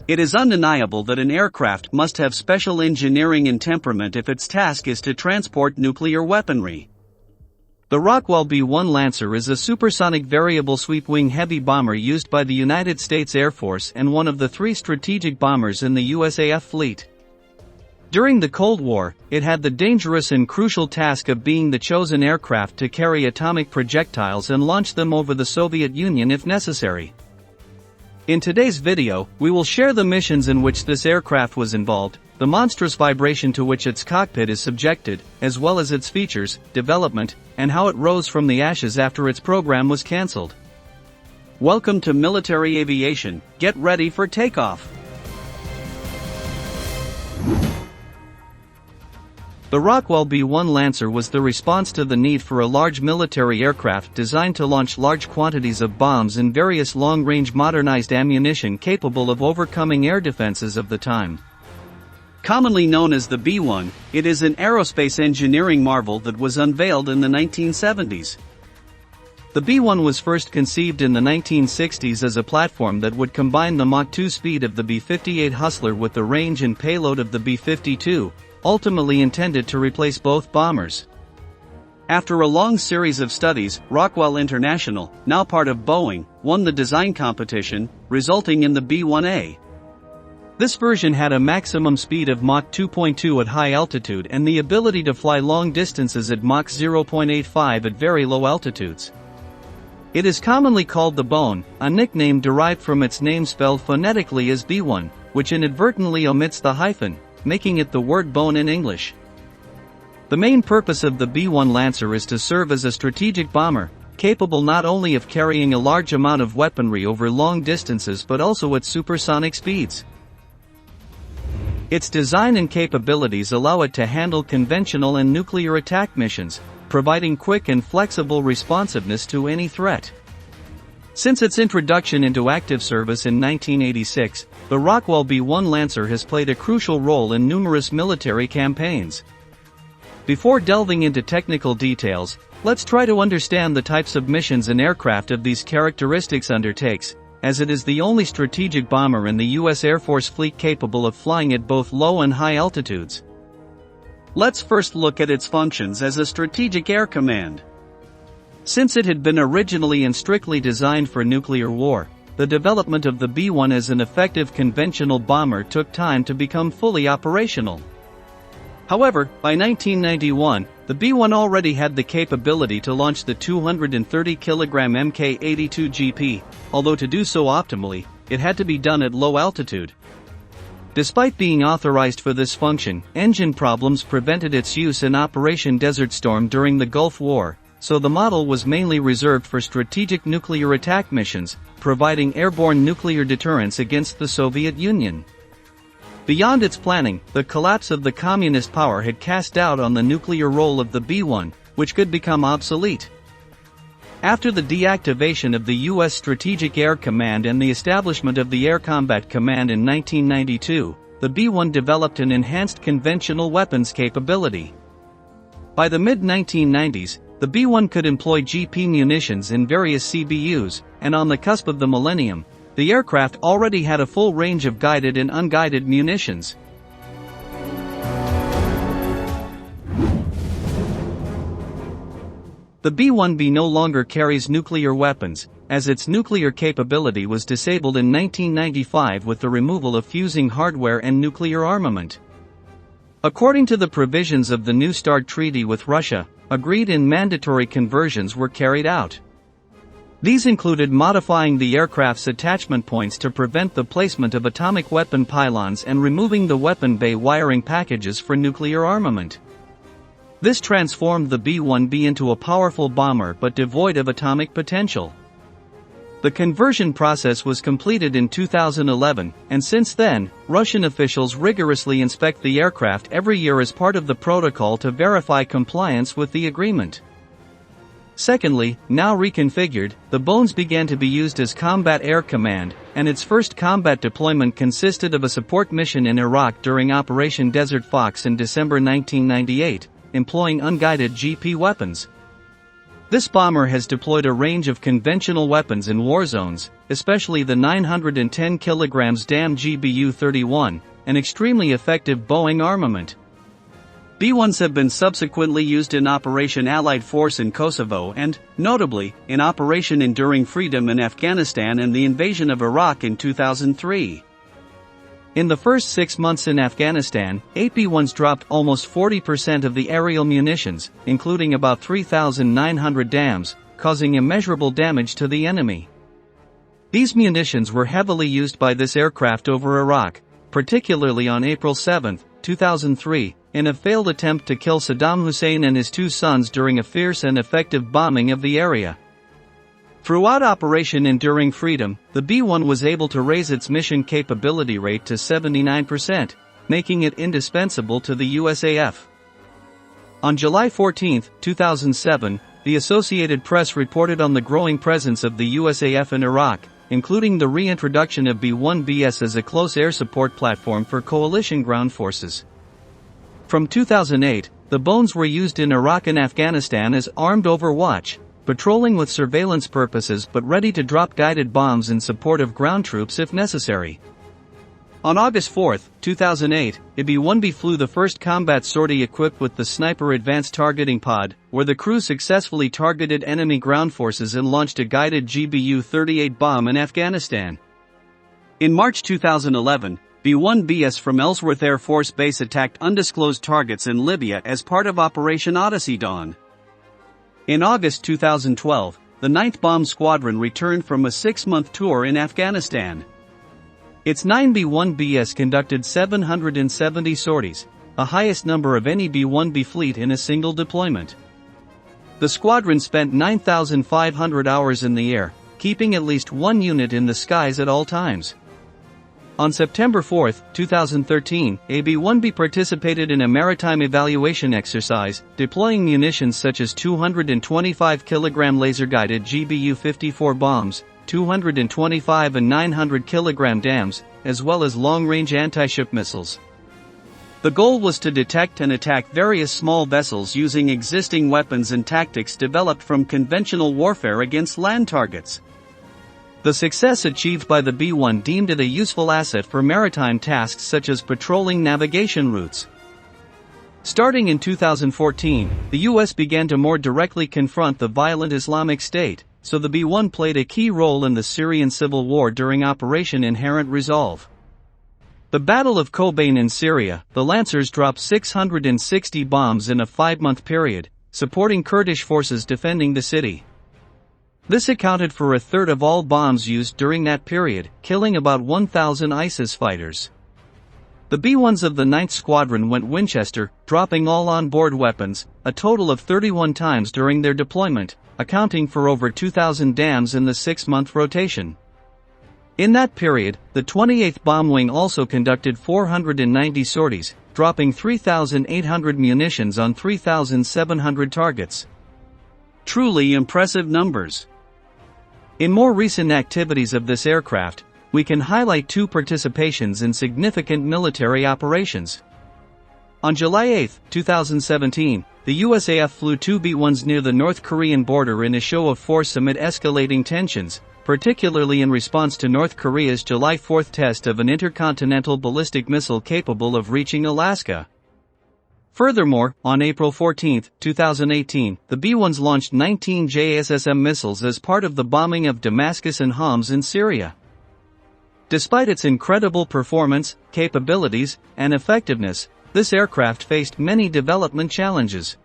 It is undeniable that an aircraft must have special engineering and temperament if its task is to transport nuclear weaponry. The Rockwell B-1 Lancer is a supersonic variable sweep-wing heavy bomber used by the United States Air Force and one of the 3 strategic bombers in the USAF fleet. During the Cold War, it had the dangerous and crucial task of being the chosen aircraft to carry atomic projectiles and launch them over the Soviet Union if necessary. In today's video, we will share the missions in which this aircraft was involved, the monstrous vibration to which its cockpit is subjected, as well as its features, development, and how it rose from the ashes after its program was cancelled. Welcome to Military Aviation. Get ready for takeoff. The Rockwell B-1 Lancer was the response to the need for a large military aircraft designed to launch large quantities of bombs and various long-range modernized ammunition capable of overcoming air defenses of the time. Commonly known as the B-1, it is an aerospace engineering marvel that was unveiled in the 1970s. The B-1 was first conceived in the 1960s as a platform that would combine the Mach 2 speed of the B-58 Hustler with the range and payload of the B-52, ultimately intended to replace both bombers. After a long series of studies, Rockwell International, now part of Boeing, won the design competition, resulting in the B-1A. This version had a maximum speed of Mach 2.2 at high altitude and the ability to fly long distances at Mach 0.85 at very low altitudes. It is commonly called the Bone, a nickname derived from its name spelled phonetically as B-1, which inadvertently omits the hyphen, making it the word bone in English. The main purpose of the B-1 Lancer is to serve as a strategic bomber, capable not only of carrying a large amount of weaponry over long distances but also at supersonic speeds. Its design and capabilities allow it to handle conventional and nuclear attack missions, providing quick and flexible responsiveness to any threat. Since its introduction into active service in 1986, the Rockwell B-1 Lancer has played a crucial role in numerous military campaigns. Before delving into technical details, let's try to understand the types of missions an aircraft of these characteristics undertakes, as it is the only strategic bomber in the U.S. Air Force fleet capable of flying at both low and high altitudes. Let's first look at its functions as a strategic air command. Since it had been originally and strictly designed for nuclear war, the development of the B-1 as an effective conventional bomber took time to become fully operational. However, by 1991, the B-1 already had the capability to launch the 230-kilogram Mk-82GP, although to do so optimally, it had to be done at low altitude. Despite being authorized for this function, engine problems prevented its use in Operation Desert Storm during the Gulf War, so the model was mainly reserved for strategic nuclear attack missions, providing airborne nuclear deterrence against the Soviet Union. Beyond its planning, the collapse of the communist power had cast doubt on the nuclear role of the B-1, which could become obsolete. After the deactivation of the U.S. Strategic Air Command and the establishment of the Air Combat Command in 1992, the B-1 developed an enhanced conventional weapons capability. By the mid-1990s, the B-1 could employ GP munitions in various CBUs, and on the cusp of the millennium, the aircraft already had a full range of guided and unguided munitions. The B-1B no longer carries nuclear weapons, as its nuclear capability was disabled in 1995 with the removal of fusing hardware and nuclear armament. According to the provisions of the New START Treaty with Russia, agreed and mandatory conversions were carried out. These included modifying the aircraft's attachment points to prevent the placement of atomic weapon pylons and removing the weapon bay wiring packages for nuclear armament. This transformed the B-1B into a powerful bomber but devoid of atomic potential. The conversion process was completed in 2011, and since then, Russian officials rigorously inspect the aircraft every year as part of the protocol to verify compliance with the agreement. Secondly, now reconfigured, the Bones began to be used as Combat Air Command, and its first combat deployment consisted of a support mission in Iraq during Operation Desert Fox in December 1998, employing unguided GP weapons. This bomber has deployed a range of conventional weapons in war zones, especially the 910 kg DAM GBU-31, an extremely effective Boeing armament. B-1s have been subsequently used in Operation Allied Force in Kosovo and, notably, in Operation Enduring Freedom in Afghanistan and the invasion of Iraq in 2003. In the first 6 months in Afghanistan, 8 B-1s dropped almost 40% of the aerial munitions, including about 3,900 DAMs, causing immeasurable damage to the enemy. These munitions were heavily used by this aircraft over Iraq, particularly on April 7, 2003, in a failed attempt to kill Saddam Hussein and his 2 sons during a fierce and effective bombing of the area. Throughout Operation Enduring Freedom, the B-1 was able to raise its mission capability rate to 79%, making it indispensable to the USAF. On July 14, 2007, the Associated Press reported on the growing presence of the USAF in Iraq, including the reintroduction of B-1BS as a close air support platform for coalition ground forces. From 2008, the Bones were used in Iraq and Afghanistan as armed overwatch, patrolling with surveillance purposes but ready to drop guided bombs in support of ground troops if necessary. On August 4, 2008, a B-1B flew the first combat sortie equipped with the Sniper Advanced Targeting Pod, where the crew successfully targeted enemy ground forces and launched a guided GBU-38 bomb in Afghanistan. In March 2011, B-1BS from Ellsworth Air Force Base attacked undisclosed targets in Libya as part of Operation Odyssey Dawn. In August 2012, the 9th Bomb Squadron returned from a 6-month tour in Afghanistan. Its 9 B-1BS conducted 770 sorties, the highest number of any B-1B fleet in a single deployment. The squadron spent 9,500 hours in the air, keeping at least one unit in the skies at all times. On September 4, 2013, a B-1B participated in a maritime evaluation exercise, deploying munitions such as 225 kg laser-guided GBU-54 bombs, 225 and 900 kg DAMs, as well as long-range anti-ship missiles. The goal was to detect and attack various small vessels using existing weapons and tactics developed from conventional warfare against land targets. The success achieved by the B-1 deemed it a useful asset for maritime tasks such as patrolling navigation routes. Starting in 2014, the U.S. began to more directly confront the violent Islamic State, so the B-1 played a key role in the Syrian civil war during Operation Inherent Resolve. The Battle of Kobane in Syria, the Lancers dropped 660 bombs in a 5-month period, supporting Kurdish forces defending the city. This accounted for a third of all bombs used during that period, killing about 1,000 ISIS fighters. The B-1s of the 9th Squadron went Winchester, dropping all on-board weapons, a total of 31 times during their deployment, accounting for over 2,000 DAMs in the 6-month rotation. In that period, the 28th Bomb Wing also conducted 490 sorties, dropping 3,800 munitions on 3,700 targets. Truly impressive numbers. In more recent activities of this aircraft, we can highlight 2 participations in significant military operations. On July 8, 2017, the USAF flew 2 B-1s near the North Korean border in a show of force amid escalating tensions, particularly in response to North Korea's July 4 test of an intercontinental ballistic missile capable of reaching Alaska. Furthermore, on April 14, 2018, the B-1s launched 19 JSSM missiles as part of the bombing of Damascus and Homs in Syria. Despite its incredible performance, capabilities, and effectiveness, this aircraft faced many development challenges.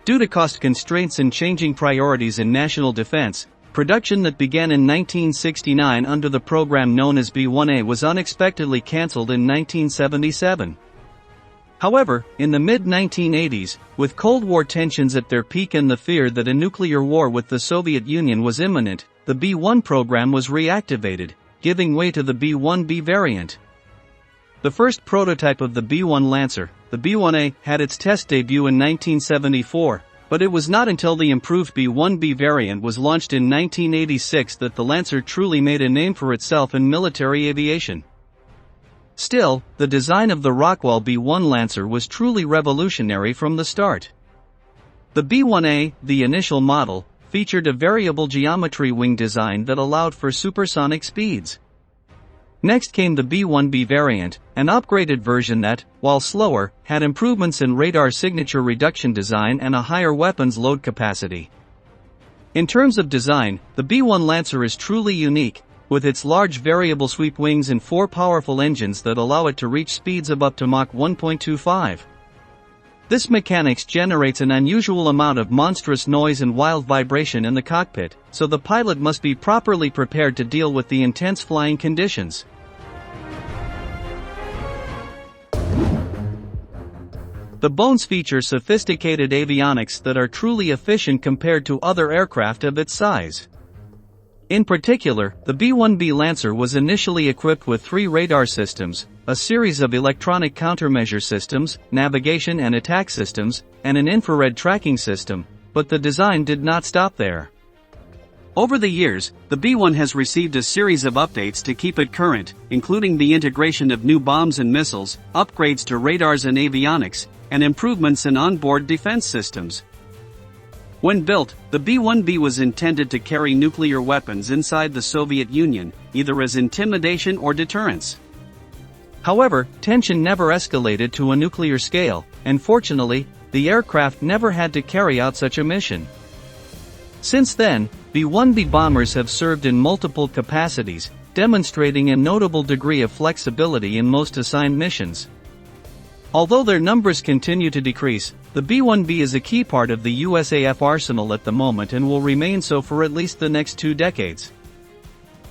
Due to cost constraints and changing priorities in national defense, production that began in 1969 under the program known as B-1A was unexpectedly cancelled in 1977. However, in the mid-1980s, with Cold War tensions at their peak and the fear that a nuclear war with the Soviet Union was imminent, the B-1 program was reactivated, giving way to the B-1B variant. The first prototype of the B-1 Lancer, the B-1A, had its test debut in 1974, but it was not until the improved B-1B variant was launched in 1986 that the Lancer truly made a name for itself in military aviation. Still, the design of the Rockwell B-1 Lancer was truly revolutionary from the start. The B-1A, the initial model, featured a variable geometry wing design that allowed for supersonic speeds. Next came the B-1B variant, an upgraded version that, while slower, had improvements in radar signature reduction design and a higher weapons load capacity. In terms of design, the B-1 Lancer is truly unique, with its large variable sweep wings and 4 powerful engines that allow it to reach speeds of up to Mach 1.25. This mechanics generates an unusual amount of monstrous noise and wild vibration in the cockpit, so the pilot must be properly prepared to deal with the intense flying conditions. The bones feature sophisticated avionics that are truly efficient compared to other aircraft of its size. In particular, the B-1B Lancer was initially equipped with 3 radar systems, a series of electronic countermeasure systems, navigation and attack systems, and an infrared tracking system, but the design did not stop there. Over the years, the B-1 has received a series of updates to keep it current, including the integration of new bombs and missiles, upgrades to radars and avionics, and improvements in onboard defense systems. When built, the B-1B was intended to carry nuclear weapons inside the Soviet Union, either as intimidation or deterrence. However, tension never escalated to a nuclear scale, and fortunately, the aircraft never had to carry out such a mission. Since then, B-1B bombers have served in multiple capacities, demonstrating a notable degree of flexibility in most assigned missions. Although their numbers continue to decrease, the B-1B is a key part of the USAF arsenal at the moment and will remain so for at least the next 2 decades.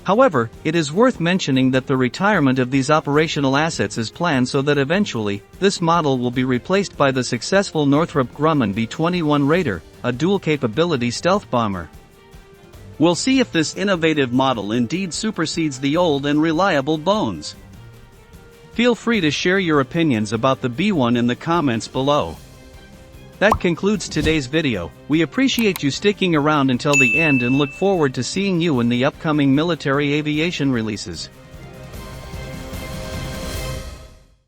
However, it is worth mentioning that the retirement of these operational assets is planned so that eventually, this model will be replaced by the successful Northrop Grumman B-21 Raider, a dual-capability stealth bomber. We'll see if this innovative model indeed supersedes the old and reliable bones. Feel free to share your opinions about the B-1 in the comments below. That concludes today's video. We appreciate you sticking around until the end and look forward to seeing you in the upcoming military aviation releases.